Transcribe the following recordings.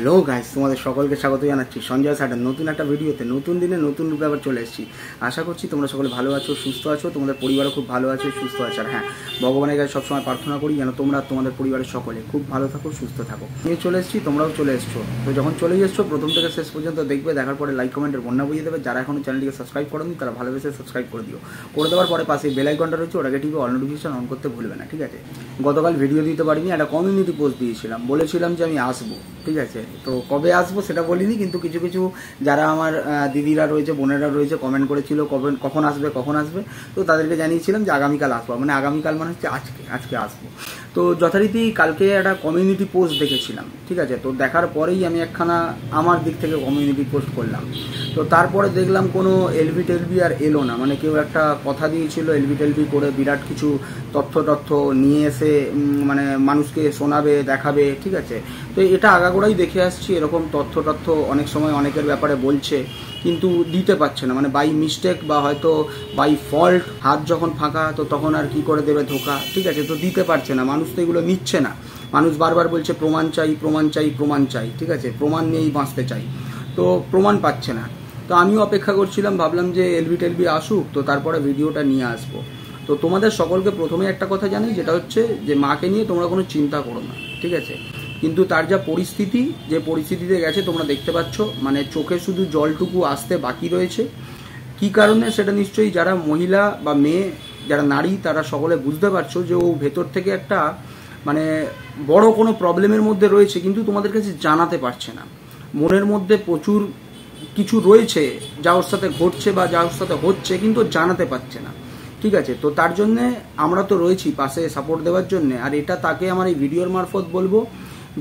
Hello guys, তোমাদের সকলকে স্বাগত জানাচ্ছি সঞ্জয় সাডার নতুন একটা ভিডিওতে। নতুন দিনে নতুন রূপে আবার চলে এসেছি। আশা করছি তোমরা সকলে ভালো আছো, সুস্থ আছো, তোমাদের পরিবারও খুব ভালো আছে, সুস্থ আছে। আর হ্যাঁ, ভগবানের কাছে সবসময় প্রার্থনা করি যেন তোমরা তোমাদের পরিবারের সকলে খুব ভালো থাকো, সুস্থ থাকো। নিয়ে চলে এসেছি, তোমরাও চলে এসছো। তো যখন চলে এসছো প্রথম থেকে শেষ পর্যন্ত দেখবে, দেখার পরে লাইক কমেন্টের বন্যা বুঝিয়ে দেবে। যারা এখনো চ্যানেলটিকে সাবস্ক্রাইব করেনি তারা ভালোবেসে সাবস্ক্রাইব করে দিও। করে দেওয়ার পরে পাশে বেল আইকনটা রয়েছে, ওটাকে টিপে অল নোটিফিকেশন অন করতে ভুলবে না, ঠিক আছে? গতকাল ভিডিও দিতে পারিনি, একটা কমিউনিটি পোস্ট দিয়েছিলাম, বলেছিলাম যে আমি আসবো, ঠিক আছে? তো কবে আসবো সেটা বলিনি, কিন্তু কিছু কিছু যারা আমার দিদিরা রয়েছে, বোনেরা রয়েছে, কমেন্ট করেছিল কখন আসবে, তো তাদেরকে জানিয়েছিলাম যে আগামীকাল আসবো। মানে আগামীকাল মানে হচ্ছে আজকে আসবো। তো যথারীতি কালকে একটা কমিউনিটি পোস্ট দেখেছিলাম, ঠিক আছে? তো দেখার পরেই আমি একখানা আমার দিক থেকে কমিউনিটি পোস্ট করলাম। তো তারপরে দেখলাম কোনো এলবি টেলবি আর এলো না। মানে কেউ একটা কথা দিয়েছিল এলবি টেলবি করে বিরাট কিছু তথ্য নিয়ে এসে মানে মানুষকে শোনাবে, দেখাবে, ঠিক আছে? তো এটা আগাগোড়াই দেখে আসছি, এরকম তথ্য অনেক সময় অনেকের ব্যাপারে বলছে কিন্তু দিতে পারছে না। মানে বাই মিস্টেক বা হয়তো বাই ফল্ট, হাত যখন ফাঁকা তো তখন আর কি করে দেবে ধোকা, ঠিক আছে? তো দিতে পারছে না, মানুষ তো এগুলো নিচ্ছে না। মানুষ বারবার বলছে প্রমাণ চাই, ঠিক আছে? প্রমাণ নিয়েই বাঁচতে চাই, তো প্রমাণ পাচ্ছে না। তো আমিও অপেক্ষা করছিলাম, ভাবলাম যে এলবি টেলবি আসুক, তো তারপরে ভিডিওটা নিয়ে আসবো। তো তোমাদের সকলকে প্রথমে একটা কথা জানি, যেটা হচ্ছে যে মাকে নিয়ে তোমরা কোনো চিন্তা করো না, ঠিক আছে? কিন্তু তার যা পরিস্থিতি, যে পরিস্থিতিতে গেছে তোমরা দেখতে পাচ্ছ, মানে চোখে শুধু জলটুকু আসতে বাকি রয়েছে। কি কারণে সেটা নিশ্চয়ই যারা মহিলা বা মেয়ে, যারা নারী, তারা সকলে বুঝতে পারছো যে ও ভেতর থেকে একটা মানে বড় কোনো প্রবলেমের মধ্যে রয়েছে, কিন্তু তোমাদের কাছে জানাতে পারছে না। মনের মধ্যে প্রচুর কিছু রয়েছে যা ওর সাথে ঘটছে বা যা ওর সাথে হচ্ছে, কিন্তু জানাতে পারছে না, ঠিক আছে? তো তার জন্যে আমরা তো রয়েছি পাশে সাপোর্ট দেওয়ার জন্য। আর এটা তাকে আমার এই ভিডিওর মারফত বলবো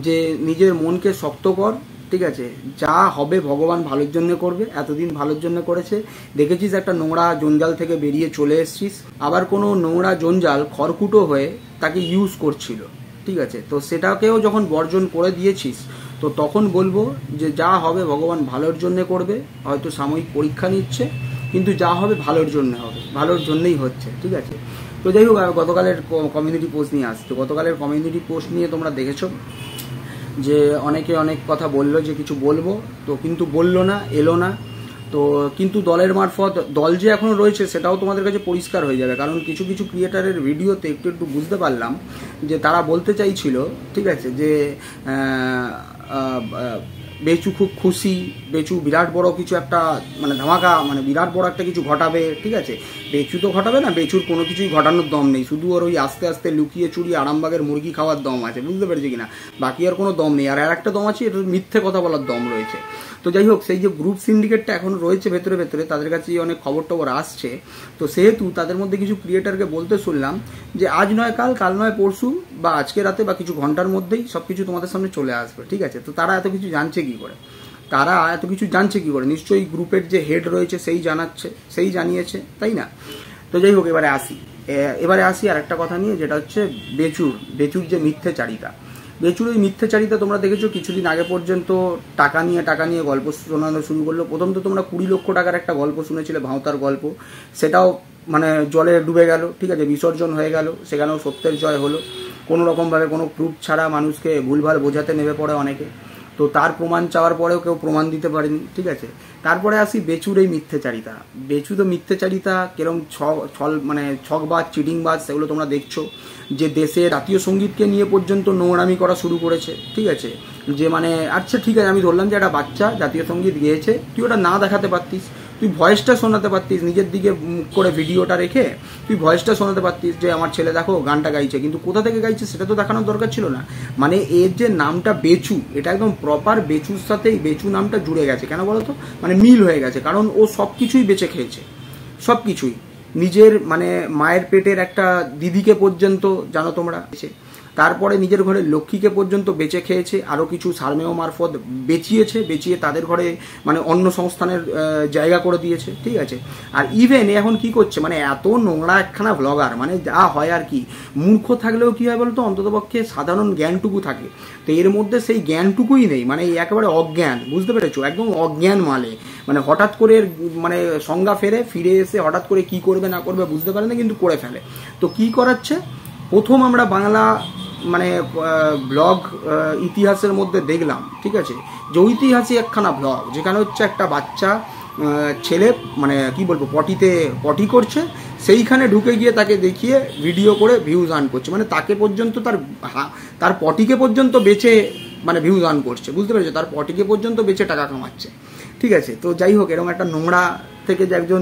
যে নিজের মনকে শক্ত কর, ঠিক আছে? যা হবে ভগবান ভালোর জন্য করবে, এতদিন ভালোর জন্য করেছে। দেখেছিস একটা নোংরা জঞ্জাল থেকে বেরিয়ে চলে এসছিস, আবার কোনো নোংরা জঞ্জাল খড়কুটো হয়ে তাকে ইউজ করছিল, ঠিক আছে? তো সেটাকেও যখন বর্জন করে দিয়েছিস, তো তখন বলবো যে যা হবে ভগবান ভালোর জন্য করবে। হয়তো সাময়িক পরীক্ষা নিচ্ছে, কিন্তু যা হবে ভালোর জন্য হবে, ভালোর জন্যই হচ্ছে, ঠিক আছে? তো যাই হোক, গতকালের কমিউনিটি পোস্ট নিয়ে আসছে। গতকালের কমিউনিটি পোস্ট নিয়ে তোমরা দেখেছো যে অনেকে অনেক কথা বললো যে কিছু বলবো, তো কিন্তু বললো না, এলো না। তো কিন্তু দলের মারফত দল যে এখনো রয়েছে সেটাও তোমাদের কাছে পরিষ্কার হয়ে যাবে, কারণ কিছু কিছু ক্রিয়েটারের ভিডিওতে একটু বুঝতে পারলাম যে তারা বলতে চাইছিল, ঠিক আছে, যে বেচু খুব খুশি, বেচু বিরাট বড় কিছু একটা মানে ধামাকা, মানে বিরাট বড় একটা কিছু ঘটাবে, ঠিক আছে? বেচু তো ঘটাবে না, বেচুর কোনো কিছুই ঘটানোর দম নেই, শুধু ওর ওই আস্তে আস্তে লুকিয়ে চুরি আরামবাগের মুরগি খাওয়ার দম আছে, বুঝতে পেরেছি কিনা? বাকি আর কোনো দম নেই। আর একটা দম আছে, এটা মিথ্যে কথা বলার দম রয়েছে। তো যাই হোক, সেই যে গ্রুপ সিন্ডিকেটটা এখন রয়েছে ভেতরে তাদের কাছে অনেক খবর টবর আসছে। তো সেহেতু তাদের মধ্যে কিছু ক্রিয়েটারকে বলতে শুনলাম যে আজ নয় কাল নয় পরশু, বা আজকে রাতে বা কিছু ঘন্টার মধ্যেই সবকিছু তোমাদের সামনে চলে আসবে, ঠিক আছে? তো তারা এত কিছু জানছে কি করে? নিশ্চয়ই গ্রুপের যে হেড রয়েছে সেই জানিয়েছে, তাই না? তো যাই হোক, এবারে আসি আর একটা কথা নিয়ে, যেটা হচ্ছে বেচুর যে মিথ্যেচারিতা। বেচুর ওই মিথ্যেচারিতা তোমরা দেখেছো, কিছুদিন আগে পর্যন্ত টাকা নিয়ে গল্প শোনানো শুরু করলো। প্রথম তো তোমরা 20 লক্ষ টাকার একটা গল্প শুনেছিলে, ভাঁওতার গল্প, সেটাও মানে জলে ডুবে গেল, ঠিক আছে? বিসর্জন হয়ে গেল, সেখানেও সত্যের জয় হলো। কোনো রকমভাবে কোনো প্রুফ ছাড়া মানুষকে ভুলভাল বোঝাতে নেমে পড়ে অনেকে, তো তার প্রমাণ চাওয়ার পরেও কেউ প্রমাণ দিতে পারেনি, ঠিক আছে? তারপরে আসি বেচুর এই মিথ্যেচারিতা। বেচু তো মিথ্যেচারিতা কিরম মানে ছকবাজ, চিটিংবাজ, সেগুলো তোমরা দেখছো। যে দেশে জাতীয় সঙ্গীতকে নিয়ে পর্যন্ত নোংরামি করা শুরু করেছে, ঠিক আছে? যে মানে আচ্ছা ঠিক আছে, আমি ধরলাম যে একটা বাচ্চা জাতীয় সঙ্গীত গেয়েছে, তুই ওটা না দেখাতে পারতিস, তুই ভয়েসটা শোনাতে পারতিস, নিজের দিকে মুখ করে ভিডিওটা রেখে তুই ভয়েসটা শোনাতে পারতিস যে আমার ছেলে দেখো গানটা গাইছে, কিন্তু কোথা থেকে গাইছে সেটা তো দেখানোর দরকার ছিল না। মানে এর যে নামটা বেচু, এটা একদম প্রপার বেচুর সাথে এই বেচু নামটা জুড়ে গেছে। কেন বলো তো? মানে মিল হয়ে গেছে, কারণ ও সব কিছুই বেঁচে খেয়েছে, সব কিছুই। নিজের মানে মায়ের পেটের একটা দিদিকে পর্যন্ত জানো তোমরা, তারপরে নিজের ঘরে লক্ষ্মীকে পর্যন্ত বেঁচে খেয়েছে, আরও কিছু সারমেয় মারফত বেচিয়ে তাদের ঘরে মানে অন্য সংস্থানের জায়গা করে দিয়েছে, ঠিক আছে? আর ইভেন এখন কি করছে, মানে এত নোংরা একখানা ব্লগার, মানে যা হয় আর কি, মূর্খ থাকলেও কি হয় বলতো, অন্ততপক্ষে সাধারণ জ্ঞানটুকু থাকে। তো এর মধ্যে সেই জ্ঞানটুকুই নেই, মানে একেবারে অজ্ঞান, বুঝতে পেরেছো? একদম অজ্ঞান মালে, মানে হঠাৎ করে মানে সংজ্ঞা ফিরে এসে হঠাৎ করে কি করবে না করবে বুঝতে পারে না, কিন্তু করে ফেলে। তো কি করাচ্ছে, প্রথম আমরা বাংলা মানে ব্লগ ইতিহাসের মধ্যে দেখলাম, ঠিক আছে, যে ঐতিহাসিক একখানা ব্লগ, যেখানে হচ্ছে একটা বাচ্চা ছেলে মানে কি বলবো পটি করছে, সেইখানে ঢুকে গিয়ে তাকে দেখিয়ে ভিডিও করে ভিউজ আর্ন করছে, মানে তাকে পর্যন্ত তার পটিকে পর্যন্ত বেচে মানে ভিউজ আর্ন করছে, বুঝতে পেরেছো, তার পটিকে পর্যন্ত বেচে টাকা কামাচ্ছে, ঠিক আছে। তো যাই হোক, এরকম একটা নোংরা থেকে যে একজন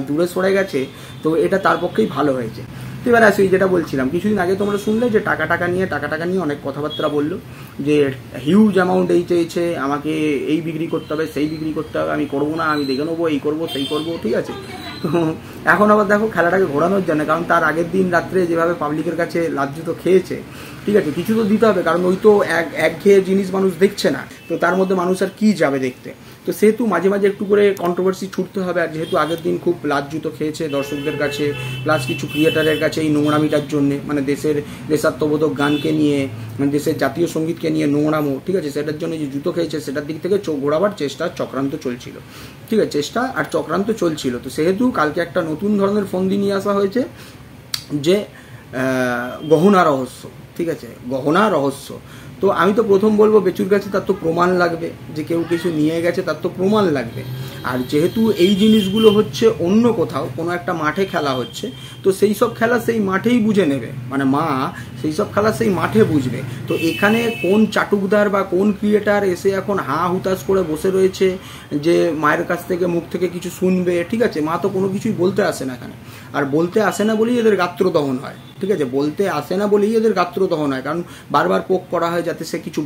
দূরে সরে গেছে, তো এটা তার পক্ষেই ভালো হয়েছে। তো এবার আসি যেটা বলছিলাম, কিছুদিন আগে তোমরা শুনলে যে টাকা নিয়ে অনেক কথাবার্তা বললো, যে হিউজ অ্যামাউন্ট এই চেয়েছে, আমাকে এই বিক্রি করতে হবে, সেই বিক্রি করতে হবে, আমি করবো না, আমি দেখে নেবো, এই করবো সেই করবো, ঠিক আছে। তো এখন আবার দেখো খেলাটাকে ঘোরানোর জন্য, কারণ তার আগের দিন রাত্রে যেভাবে পাবলিকের কাছে লাজ্জিত খেয়েছে, ঠিক আছে, কিছু তো দিতে হবে, কারণ ওই তো একঘেয়ে জিনিস মানুষ দেখছে না, তো তার মধ্যে মানুষ আর কি যাবে দেখতে, তো সেহেতু মাঝে মাঝে একটু করে কন্ট্রোভার্সি ছুটতে হবে। আর যেহেতু আগের দিন খুব লাজ্জিত খেয়েছে দর্শকদের কাছে, প্লাস কিছু ক্রিয়েটারের কাছে এই নোংরামিটার জন্য, মানে দেশের দেশাত্মবোধক গানকে নিয়ে, মানে দেশের জাতীয় সঙ্গীতকে নিয়ে নোংরামো, ঠিক আছে, সেটার জন্য যে জুতো খেয়েছে, সেটার দিক থেকে চোখ ঘোরাবার চক্রান্ত চলছিল, ঠিক আছে, চক্রান্ত চলছিল। তো সেহেতু কালকে একটা নতুন ধরনের ফন্দি নিয়ে আসা হয়েছে, যে গহনা রহস্য, ঠিক আছে, গহনা রহস্য। তো আমি তো প্রথম বলবো, বেচুর কাছে তার তো প্রমাণ লাগবে, যে কেউ কিছু নিয়ে গেছে, তার তো প্রমাণ লাগবে। আর যেহেতু এই জিনিসগুলো হচ্ছে অন্য কোথাও কোনো একটা মাঠে খেলা হচ্ছে, তো সেই সব খেলা সেই মাঠেই বুঝে নেবে, মানে মা সেই সব খেলা সেই মাঠে বুঝবে। তো এখানে কোন চাটুকদার বা কোন ক্রিয়েটার এসে এখন হুতাশ করে বসে রয়েছে যে মায়ের কাছ থেকে মুখ থেকে কিছু শুনবে, ঠিক আছে, মা তো কোনো কিছুই বলতে আসে না এখানে, আর বলতে আসে না বলেই এদের গাত্রদহন হয়, ঠিক আছে, বলতে আসে না বলেই এদের গাত্রদহন হয়, কারণ বারবার পোক করা হয় যাতে সে কিছু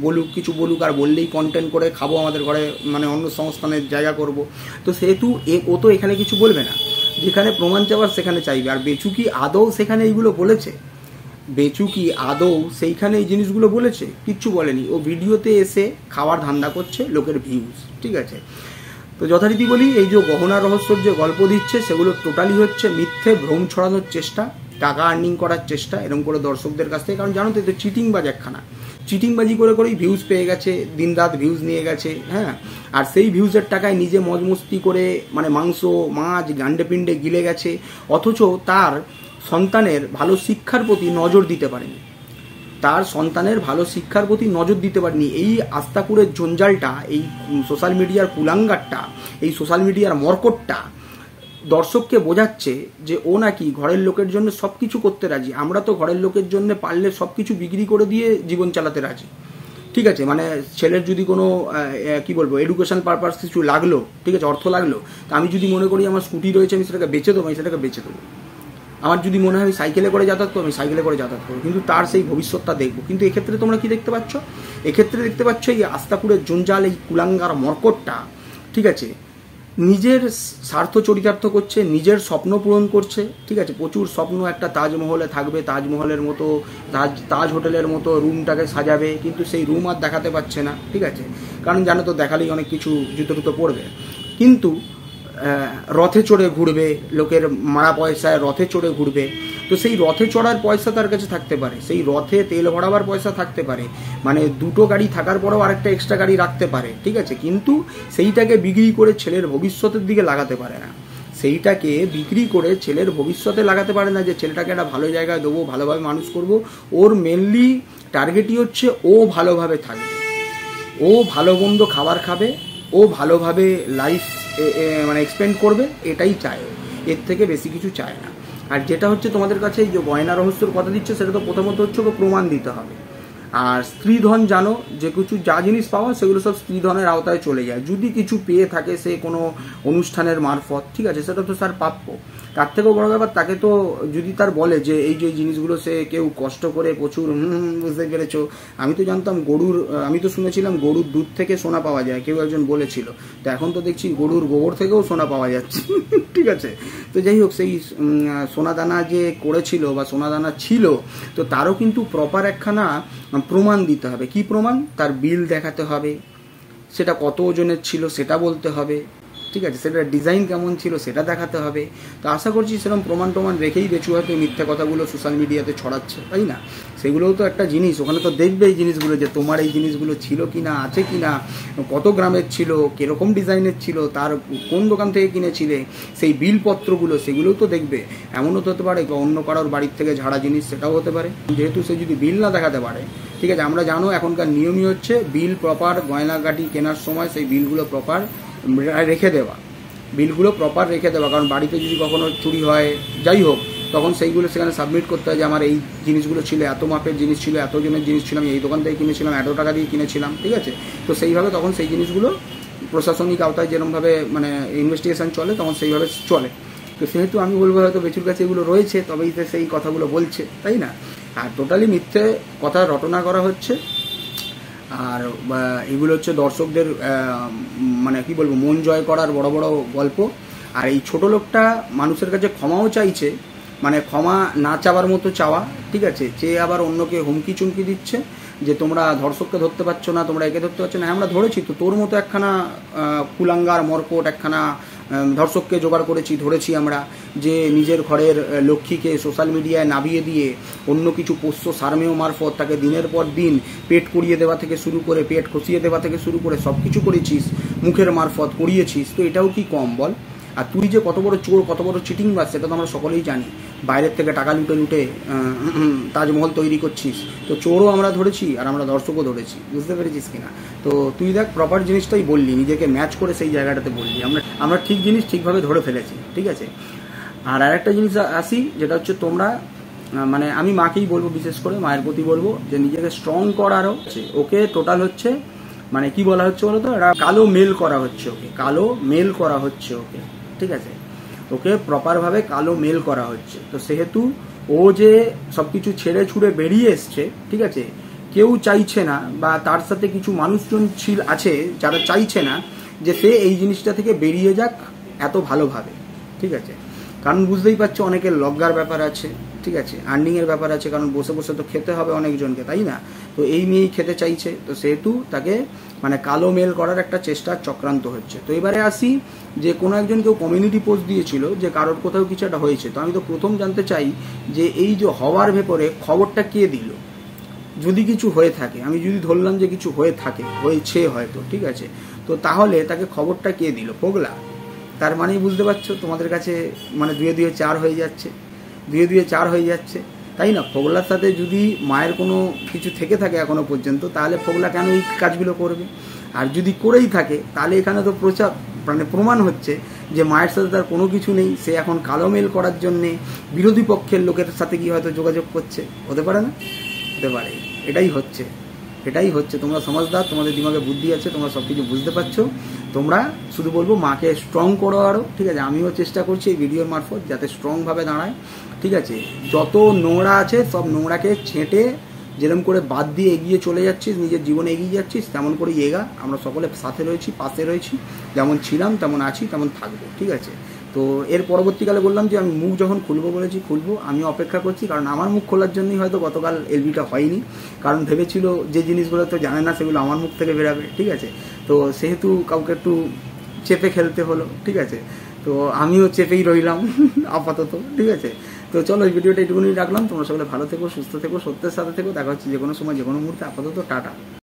বলুক, আর বললেই কন্টেন্ট করে খাবো, আমাদের ঘরে মানে অন্য সংস্থানের জায়গা করব। তো সেহেতু ও তো এখানে কিছু বলবে না, যেখানে প্রমাণ চাওয়ার সেখানে চাইবে। আর বেচু কি আদৌ সেখানে এইগুলো বলেছে? বেচু কি আদৌ সেইখানে এই জিনিসগুলো বলেছে? কিচ্ছু বলেনি। ও ভিডিওতে এসে খাওয়ার ধান্দা করছে, লোকের ভিউজ, ঠিক আছে। তো যথারীতি বলি, এই যে গহনা রহস্যর যে গল্প দিচ্ছে, সেগুলো টোটালি হচ্ছে মিথ্যে, ভ্রম ছড়ানোর চেষ্টা, টাকা আর্নিং করার চেষ্টা, এরকম করে দর্শকদের কাছ থেকে। কারণ জানো তো, এটা চিটিংবাজ একখানা, চিটিংবাজি করেই ভিউজ পেয়ে গেছে, দিন রাত ভিউজ নিয়ে গেছে, হ্যাঁ। আর সেই ভিউজের টাকায় নিজে মজমস্তি করে মানে মাংস মাছ গান্ডে পিণ্ডে গিলে গেছে, অথচ তার সন্তানের ভালো শিক্ষার প্রতি নজর দিতে পারেনি, এই আস্তাকুরের জঞ্জালটা, এই সোশ্যাল মিডিয়ার কুলাঙ্গারটা, এই সোশ্যাল মিডিয়ার মর্কটটা দর্শককে বোঝাচ্ছে যে ও নাকি ঘরের লোকের জন্য সব কিছু করতে রাজি। আমরা তো ঘরের লোকের জন্য পারলে সব কিছু বিক্রি করে দিয়ে জীবন চালাতে রাজি, ঠিক আছে। মানে ছেলের যদি কোনো কি বলবো এডুকেশন পারপাস কিছু লাগলো, ঠিক আছে, অর্থ লাগলো, তো আমি যদি মনে করি আমার স্কুটি রয়েছে, আমি সেটাকে বেচে দেবো, আমার যদি মনে হয় সাইকেলে করে যাতায়াত করবো, আমি সাইকেলে করে যাতায়াত করবো, কিন্তু তার সেই ভবিষ্যৎটা দেখবো। কিন্তু এক্ষেত্রে তোমরা কি দেখতে পাচ্ছ? এক্ষেত্রে দেখতে পাচ্ছ এই আস্তাকুরের জঞ্জাল, এই কুলাঙ্গার মর্কটটা, ঠিক আছে, নিজের স্বার্থ চরিতার্থ করছে, নিজের স্বপ্ন পূরণ করছে, ঠিক আছে। প্রচুর স্বপ্ন, একটা তাজমহলে থাকবে, তাজমহলের মতো তাজ হোটেলের মতো রুমটাকে সাজাবে, কিন্তু সেই রুম আর দেখাতে পারছে না, ঠিক আছে, কারণ জানো তো দেখালেই অনেক কিছু জুতো পড়বে। কিন্তু রথে চড়ে ঘুরবে, লোকের মারা পয়সায় রথে চড়ে ঘুরবে, তো সেই রথে চড়ার পয়সা তার কাছে থাকতে পারে, সেই রথে তেল ভরাবার পয়সা থাকতে পারে, মানে দুটো গাড়ি থাকার পরেও আরেকটা এক্সট্রা গাড়ি রাখতে পারে, ঠিক আছে, কিন্তু সেইটাকে বিক্রি করে ছেলের ভবিষ্যতের দিকে লাগাতে পারে না, সেইটাকে বিক্রি করে ছেলের ভবিষ্যতে লাগাতে পারে না, যে ছেলেটাকে একটা ভালো জায়গায় দেবো, ভালোভাবে মানুষ করব। ওর মেনলি টার্গেটই হচ্ছে ও ভালোভাবে থাকবে, ও ভালো মন্দ খাবার খাবে, ও ভালোভাবে লাইফ মানে এক্সপেন্ড করবে, এটাই চায়, এর থেকে বেশি কিছু চায় না। আর যেটা হচ্ছে তোমাদের কাছে এই যে গয়না রহস্যর কথা দিচ্ছে, সেটা তো প্রথমত হচ্ছে ওকে প্রমাণ দিতে হবে। আর স্ত্রীধন জানো, যে কিছু যা জিনিস পাওয়া সেগুলো সব স্ত্রীধনের আওতায় চলে যায়। যদি কিছু পেয়ে থাকে সে কোনো অনুষ্ঠানের মারফত, ঠিক আছে, সেটা তো স্যার প্রাপ্য। তার থেকেও বড় ব্যাপার, তাকে তো যদি তার বলে যে এই যে জিনিসগুলো সে কেউ কষ্ট করে প্রচুর, বুঝতে পেরেছো, আমি তো জানতাম আমি তো শুনেছিলাম গরুর দুধ থেকে সোনা পাওয়া যায়, কেউ একজন বলেছিল, তো এখন তো দেখছি গরুর গোবর থেকেও সোনা পাওয়া যাচ্ছে, ঠিক আছে। তো যাই হোক, সেই সোনাদানা যে করেছিল বা সোনাদানা ছিল, তো তারও কিন্তু প্রপার একখানা প্রমাণ দিতে হবে। কি প্রমাণ? তার বিল দেখাতে হবে, সেটা কত ওজনের ছিল সেটা বলতে হবে, ঠিক আছে, সেটার ডিজাইন কেমন ছিল সেটা দেখাতে হবে। তো আশা করছি সেরকম প্রমাণ রেখেই বেচু হয়তো মিথ্যা কথাগুলো সোশ্যাল মিডিয়াতে ছড়াচ্ছে, তাই না? সেগুলোও তো একটা জিনিস, ওখানে তো দেখবে এই জিনিসগুলো যে তোমার এই জিনিসগুলো ছিল কি না, আছে কি না, কত গ্রামের ছিল, কীরকম ডিজাইনের ছিল, তার কোন দোকান থেকে কিনেছিলে, সেই বিলপত্রগুলো সেগুলোও তো দেখবে। এমনও তো হতে পারে অন্য কারোর বাড়ির থেকে ঝাড়া জিনিস, সেটাও হতে পারে। যেহেতু সে যদি বিল না দেখাতে পারে, ঠিক আছে, আমরা জানো এখনকার নিয়মই হচ্ছে বিল প্রপার গয়নাগাটি কেনার সময় সেই বিলগুলো প্রপার রেখে দেওয়া, কারণ বাড়িতে যদি কখনো চুরি হয় যাই হোক, তখন সেইগুলো সেখানে সাবমিট করতে হয় যে আমার এই জিনিসগুলো ছিল, এত মাপের জিনিস ছিল, এত জনের জিনিস ছিল, আমি এই দোকান থেকে কিনেছিলাম, এত টাকা দিয়ে কিনেছিলাম, ঠিক আছে। তো সেইভাবে তখন সেই জিনিসগুলো প্রশাসনিক আওতায় যেরকমভাবে মানে ইনভেস্টিগেশন চলে তখন সেইভাবে চলে। তো সেহেতু আমি বলবো হয়তো বেচুর কাছে এগুলো রয়েছে, তবেই তো সেই কথাগুলো বলছে, তাই না? আর টোটালি মিথ্যে কথা রটনা করা হচ্ছে। আর এগুলো হচ্ছে দর্শকদের মানে কি বলবো মন জয় করার বড় বড় গল্প। আর এই ছোট লোকটা মানুষের কাছে ক্ষমাও চাইছে, মানে ক্ষমা না চাওয়ার মতো চাওয়া, ঠিক আছে, চেয়ে আবার অন্যকে হুমকি চুমকি দিচ্ছে যে তোমরা ধর্ষককে ধরতে পারছো না, তোমরা একে ধরতে পারছো না। আমরা ধরেছি তো, তোর মতো একখানা কুলাঙ্গার মরকট একখানা ধর্ষককে জোগাড় ধরেছি আমরা, যে নিজের ঘরের লক্ষ্মীকে সোশ্যাল মিডিয়ায় নামিয়ে দিয়ে অন্য কিছু পোষ্য সারমেয় মারফত তাকে দিনের পর দিন পেট করিয়ে দেওয়া থেকে শুরু করে, পেট খসিয়ে দেওয়া থেকে শুরু করে সব কিছু করেছিস, মুখের মারফত করিয়েছিস। তো এটাও কি কম বল? আর তুই যে কত বড় চোর, কত বড় চিটিং বাস, সেটা তো আমরা সকলেই জানি। বাইরের থেকে টাকা লুটে তাজমহল তৈরি করছিস। তো চোরও আমরা ধরেছি আর আমরা দর্শকও ধরেছি, বুঝতে পেরেছিস কিনা? তো তুই দেখ প্রপার জিনিসটাই বললি, নিজেকে ম্যাচ করে সেই জায়গাটাতে বললি আমরা ঠিক জিনিস ঠিকভাবে ধরে ফেলেছি, ঠিক আছে। আর আরেকটা জিনিস আসি, যেটা হচ্ছে তোমরা মানে আমি মাকেই বলবো, বিশেষ করে মায়ের প্রতি বলবো যে নিজেকে স্ট্রং করারও ওকে টোটাল হচ্ছে মানে কি বলা হচ্ছে বলো তো, কালো মেল করা হচ্ছে ওকে, কালো মেল করা হচ্ছে ওকে, ঠিক আছে, ওকে প্রপারভাবে কালো মেল করা হচ্ছে। তো সেহেতু ও যে সবকিছু ছেড়ে ছুড়ে বেরিয়ে এসছে, ঠিক আছে, কেউ চাইছে না, বা তার সাথে কিছু মানুষজন আছে যারা চাইছে না যে সে এই জিনিসটা থেকে বেরিয়ে যাক এত ভালোভাবে, ঠিক আছে। কারণ বুঝতেই পারছো অনেকের লজ্জার ব্যাপার আছে, ঠিক আছে, আর্নিংয়ের ব্যাপার আছে, কারণ বসে বসে তো খেতে হবে অনেকজনকে, তাই না? তো এই নিয়েই খেতে চাইছে, তো সেহেতু তাকে মানে কালো মেল করার একটা চেষ্টা চক্রান্ত হচ্ছে। তো এবারে আসি যে কোনো একজন কেউ কমিউনিটি পোস্ট দিয়েছিল যে কারোর কোথাও কিছু একটা হয়েছে। তো আমি তো প্রথম জানতে চাই যে এই যে হওয়ার ভেতরে খবরটা কে দিল? যদি কিছু হয়ে থাকে, আমি যদি ধরলাম যে কিছু হয়ে থাকে, হয়েছে হয়তো, ঠিক আছে, তো তাহলে তাকে খবরটা কে দিল? পোগলা। তার মানেই বুঝতে পারছো তোমাদের কাছে মানে 2 2 4 হয়ে যাচ্ছে, 2 2 4 হয়ে যাচ্ছে, তাই না? ফোগলার সাথে যদি মায়ের কোনো কিছু থেকে থাকে এখনো পর্যন্ত, তাহলে ফোগলা কেন এই কাজগুলো করবে? আর যদি করেই থাকে তাহলে এখানে তো মানে প্রমাণ হচ্ছে যে মায়ের সাথে তার কোনো কিছু নেই, সে এখন কালো মেল করার জন্যে বিরোধী পক্ষের লোকের সাথে গিয়ে হয়তো যোগাযোগ করছে। হতে পারে না? হতে পারে। এটাই হচ্ছে। তোমরা সমাজদার, তোমাদের দিমাগে বুদ্ধি আছে, তোমরা সব কিছু বুঝতে পারছো। তোমরা শুধু বলবো মাকে স্ট্রং করো আরও, ঠিক আছে। আমিও চেষ্টা করছি এই ভিডিওর মারফত যাতে স্ট্রংভাবে দাঁড়ায়, ঠিক আছে। যত নোংরা আছে সব নোংরাকে ছেঁটে যেরকম করে বাদ দিয়ে এগিয়ে চলে যাচ্ছিস, নিজের জীবনে এগিয়ে যাচ্ছিস, তেমন করেই এগা। আমরা সকলে সাথে রয়েছি, পাশে রয়েছি, যেমন ছিলাম তেমন আছি, তেমন থাকবো, ঠিক আছে। তো এর পরবর্তীকালে বললাম যে আমি মুখ যখন খুলবো বলেছি খুলবো, আমি অপেক্ষা করছি, কারণ আমার মুখ খোলার জন্যই হয়তো গতকাল এলবিটা হয়নি, কারণ ভেবেছিল যে জিনিসগুলো তো জানে না সেগুলো আমার মুখ থেকে বেরাবে, ঠিক আছে। তো সেহেতু কাউকে একটু চেপে খেলতে হলো, ঠিক আছে। তো আমিও চেপেই রইলাম আপাতত, ঠিক আছে। তো চলো এই ভিডিওটা এইটুকুনি রাখলাম। তোমরা সকলে ভালো থেকো, সুস্থ থেকো, সত্যের সাথে থেকো। দেখা হচ্ছে যে কোনো সময় যে কোনো মুহূর্তে। আপাতত টাটা।